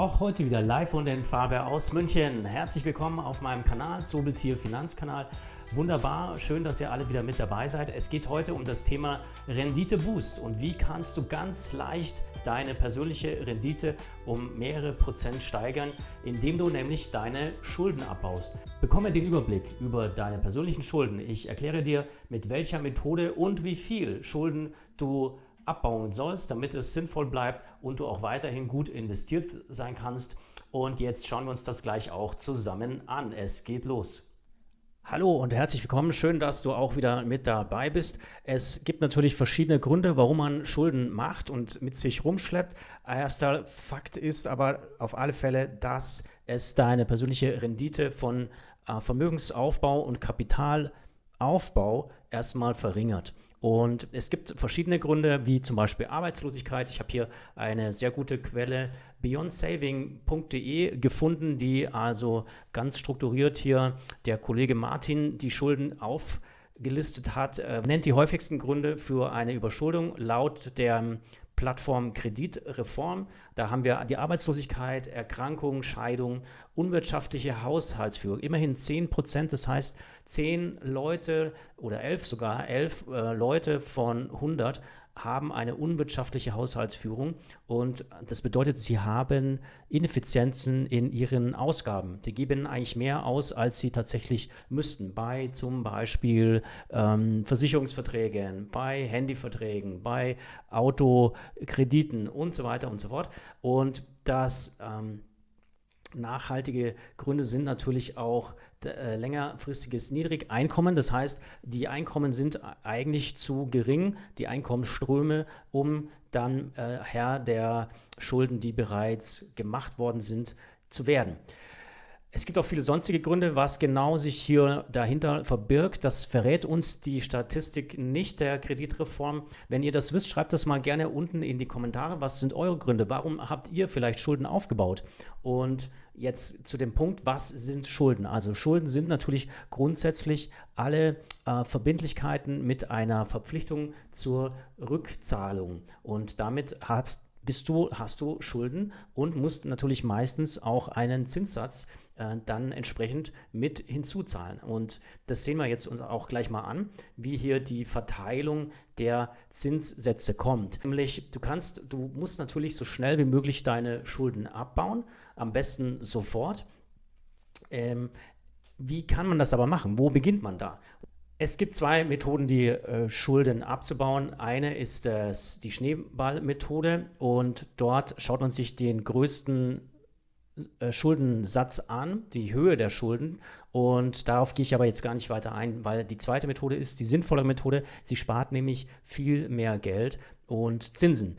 Auch heute wieder live von den Faber aus München. Herzlich willkommen auf meinem Kanal, Zobeltier Finanzkanal. Wunderbar, schön, dass ihr alle wieder mit dabei seid. Es geht heute um das Thema Renditeboost und wie kannst du ganz leicht deine persönliche Rendite um mehrere Prozent steigern, indem du nämlich deine Schulden abbaust. Bekomme den Überblick über deine persönlichen Schulden. Ich erkläre dir, mit welcher Methode und wie viel Schulden du abbauen sollst, damit es sinnvoll bleibt und du auch weiterhin gut investiert sein kannst. Und jetzt schauen wir uns das gleich auch zusammen an. Es geht los. Hallo und herzlich willkommen. Schön, dass du auch wieder mit dabei bist. Es gibt natürlich verschiedene Gründe, warum man Schulden macht und mit sich rumschleppt. Erster Fakt ist aber auf alle Fälle, dass es deine persönliche Rendite von Vermögensaufbau und Kapitalaufbau erstmal verringert. Und es gibt verschiedene Gründe, wie zum Beispiel Arbeitslosigkeit. Ich habe hier eine sehr gute Quelle, beyondsaving.de, gefunden, die also ganz strukturiert hier der Kollege Martin die Schulden aufgelistet hat. Nennt die häufigsten Gründe für eine Überschuldung laut der Plattform Kreditreform. Da haben wir die Arbeitslosigkeit, Erkrankung, Scheidung, unwirtschaftliche Haushaltsführung. Immerhin 10%, das heißt 10 Leute oder 11 sogar, 11 Leute von 100 haben eine unwirtschaftliche Haushaltsführung und das bedeutet, sie haben Ineffizienzen in ihren Ausgaben. Die geben eigentlich mehr aus, als sie tatsächlich müssten, bei zum Beispiel Versicherungsverträgen, bei Handyverträgen, bei Autokrediten und so weiter und so fort. Und das nachhaltige Gründe sind natürlich auch längerfristiges Niedrigeinkommen. Das heißt, die Einkommen sind eigentlich zu gering, die Einkommensströme, um dann Herr der Schulden, die bereits gemacht worden sind, zu werden. Es gibt auch viele sonstige Gründe, was genau sich hier dahinter verbirgt. Das verrät uns die Statistik nicht der Kreditreform. Wenn ihr das wisst, schreibt das mal gerne unten in die Kommentare. Was sind eure Gründe? Warum habt ihr vielleicht Schulden aufgebaut? Und jetzt zu dem Punkt, was sind Schulden? Also Schulden sind natürlich grundsätzlich alle Verbindlichkeiten mit einer Verpflichtung zur Rückzahlung. Und damit hast du Schulden und musst natürlich meistens auch einen Zinssatz dann entsprechend mit hinzuzahlen. Und das sehen wir jetzt uns auch gleich mal an, wie hier die Verteilung der Zinssätze kommt. Nämlich, du musst natürlich so schnell wie möglich deine Schulden abbauen, am besten sofort. Wie kann man das aber machen? Wo beginnt man da? Es gibt zwei Methoden, die Schulden abzubauen. Eine ist die Schneeballmethode und dort schaut man sich den größten Schuldensatz an, die Höhe der Schulden, und darauf gehe ich aber jetzt gar nicht weiter ein, weil die zweite Methode ist die sinnvolle Methode. Sie spart nämlich viel mehr Geld und Zinsen.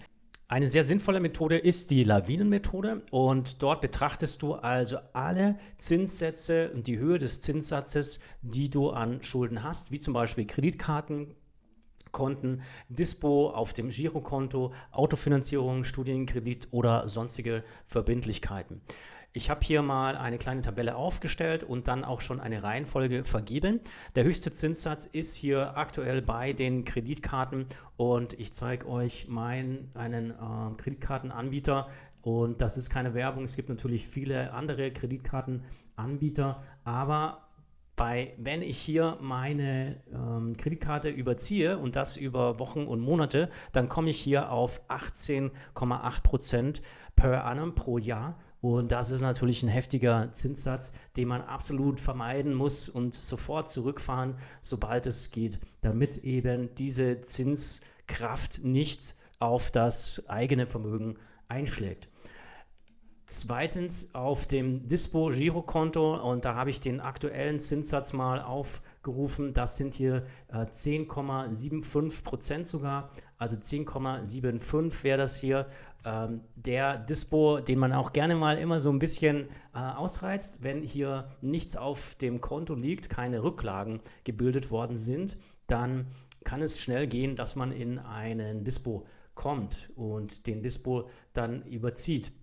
Eine sehr sinnvolle Methode ist die Lawinenmethode und dort betrachtest du also alle Zinssätze und die Höhe des Zinssatzes, die du an Schulden hast, wie zum Beispiel Kreditkartenkonten, Dispo auf dem Girokonto, Autofinanzierung, Studienkredit oder sonstige Verbindlichkeiten. Ich habe hier mal eine kleine Tabelle aufgestellt und dann auch schon eine Reihenfolge vergeben. Der höchste Zinssatz ist hier aktuell bei den Kreditkarten und ich zeige euch einen Kreditkartenanbieter, und das ist keine Werbung. Es gibt natürlich viele andere Kreditkartenanbieter, aber wenn ich hier meine Kreditkarte überziehe und das über Wochen und Monate, dann komme ich hier auf 18,8% per annum pro Jahr. Und das ist natürlich ein heftiger Zinssatz, den man absolut vermeiden muss und sofort zurückfahren, sobald es geht, damit eben diese Zinskraft nicht auf das eigene Vermögen einschlägt. Zweitens auf dem Dispo-Girokonto, und da habe ich den aktuellen Zinssatz mal aufgerufen, das sind hier 10,75% sogar, also 10,75 wäre das hier. Der Dispo, den man auch gerne mal immer so ein bisschen ausreizt, wenn hier nichts auf dem Konto liegt, keine Rücklagen gebildet worden sind, dann kann es schnell gehen, dass man in einen Dispo kommt und den Dispo dann überzieht.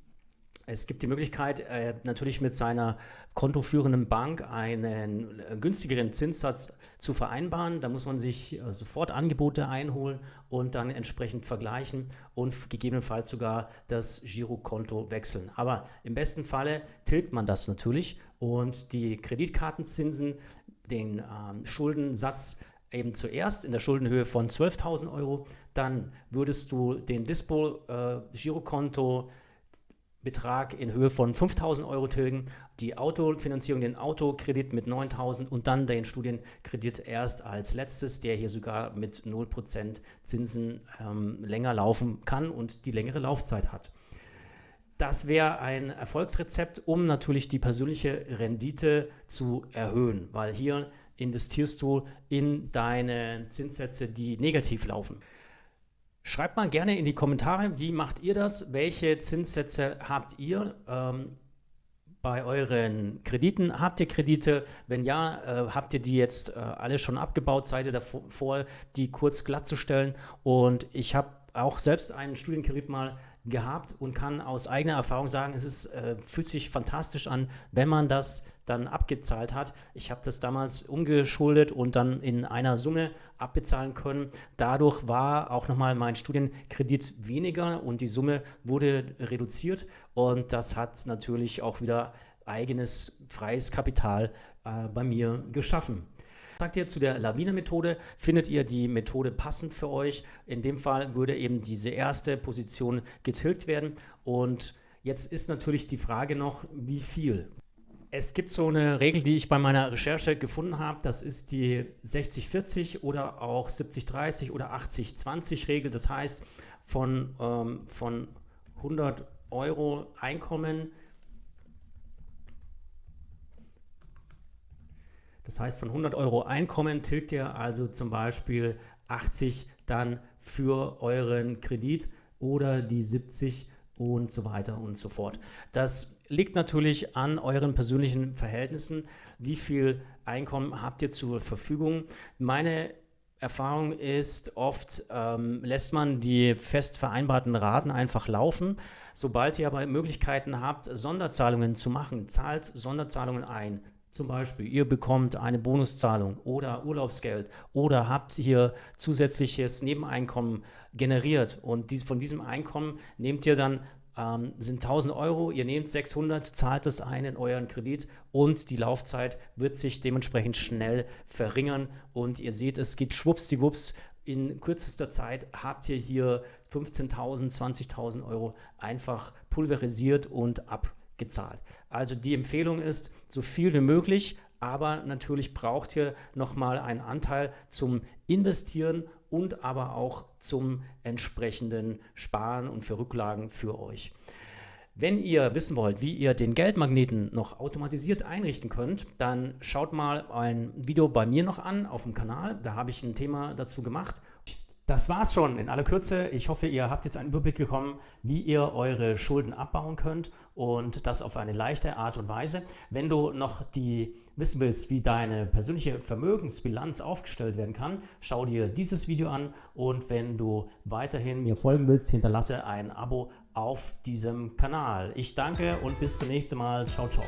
Es gibt die Möglichkeit, natürlich mit seiner kontoführenden Bank einen günstigeren Zinssatz zu vereinbaren. Da muss man sich sofort Angebote einholen und dann entsprechend vergleichen und gegebenenfalls sogar das Girokonto wechseln. Aber im besten Falle tilgt man das natürlich und die Kreditkartenzinsen, den Schuldensatz eben zuerst in der Schuldenhöhe von 12.000 Euro, dann würdest du den Dispo-Girokonto Betrag in Höhe von 5.000 Euro tilgen, die Autofinanzierung, den Autokredit mit 9.000 und dann den Studienkredit erst als letztes, der hier sogar mit 0% Zinsen länger laufen kann und die längere Laufzeit hat. Das wäre ein Erfolgsrezept, um natürlich die persönliche Rendite zu erhöhen, weil hier investierst du in deine Zinssätze, die negativ laufen. Schreibt mal gerne in die Kommentare, wie macht ihr das? Welche Zinssätze habt ihr bei euren Krediten? Habt ihr Kredite? Wenn ja, habt ihr die jetzt alle schon abgebaut? Seid ihr davor, die kurz glatt zu stellen? Und ich habe auch selbst einen Studienkredit mal gehabt und kann aus eigener Erfahrung sagen, fühlt sich fantastisch an, wenn man das dann abgezahlt hat. Ich habe das damals umgeschuldet und dann in einer Summe abbezahlen können. Dadurch war auch nochmal mein Studienkredit weniger und die Summe wurde reduziert und das hat natürlich auch wieder eigenes freies Kapital bei mir geschaffen. Sagt ihr zu der Lawine-Methode, findet ihr die Methode passend für euch? In dem Fall würde eben diese erste Position getilgt werden und jetzt ist natürlich die Frage noch, wie viel? Es gibt so eine Regel, die ich bei meiner Recherche gefunden habe, das ist die 60-40 oder auch 70-30 oder 80-20 Regel, das heißt von 100 Euro Einkommen. Das heißt, von 100 Euro Einkommen tilgt ihr also zum Beispiel 80 dann für euren Kredit oder die 70 und so weiter und so fort. Das liegt natürlich an euren persönlichen Verhältnissen. Wie viel Einkommen habt ihr zur Verfügung? Meine Erfahrung ist, oft lässt man die fest vereinbarten Raten einfach laufen. Sobald ihr aber Möglichkeiten habt, Sonderzahlungen zu machen, zahlt Sonderzahlungen ein. Zum Beispiel, ihr bekommt eine Bonuszahlung oder Urlaubsgeld oder habt hier zusätzliches Nebeneinkommen generiert und von diesem Einkommen nehmt ihr dann, sind 1.000 Euro, ihr nehmt 600, zahlt es ein in euren Kredit und die Laufzeit wird sich dementsprechend schnell verringern und ihr seht, es geht schwuppsdiwupps. In kürzester Zeit habt ihr hier 15.000, 20.000 Euro einfach pulverisiert und abgezahlt. Also die Empfehlung ist, so viel wie möglich, aber natürlich braucht ihr nochmal einen Anteil zum Investieren und aber auch zum entsprechenden Sparen und für Rücklagen für euch. Wenn ihr wissen wollt, wie ihr den Geldmagneten noch automatisiert einrichten könnt, dann schaut mal ein Video bei mir noch an auf dem Kanal. Da habe ich ein Thema dazu gemacht. Das war's schon in aller Kürze. Ich hoffe, ihr habt jetzt einen Überblick bekommen, wie ihr eure Schulden abbauen könnt und das auf eine leichte Art und Weise. Wenn du noch wissen willst, wie deine persönliche Vermögensbilanz aufgestellt werden kann, schau dir dieses Video an und wenn du weiterhin mir folgen willst, hinterlasse ein Abo auf diesem Kanal. Ich danke und bis zum nächsten Mal. Ciao, ciao.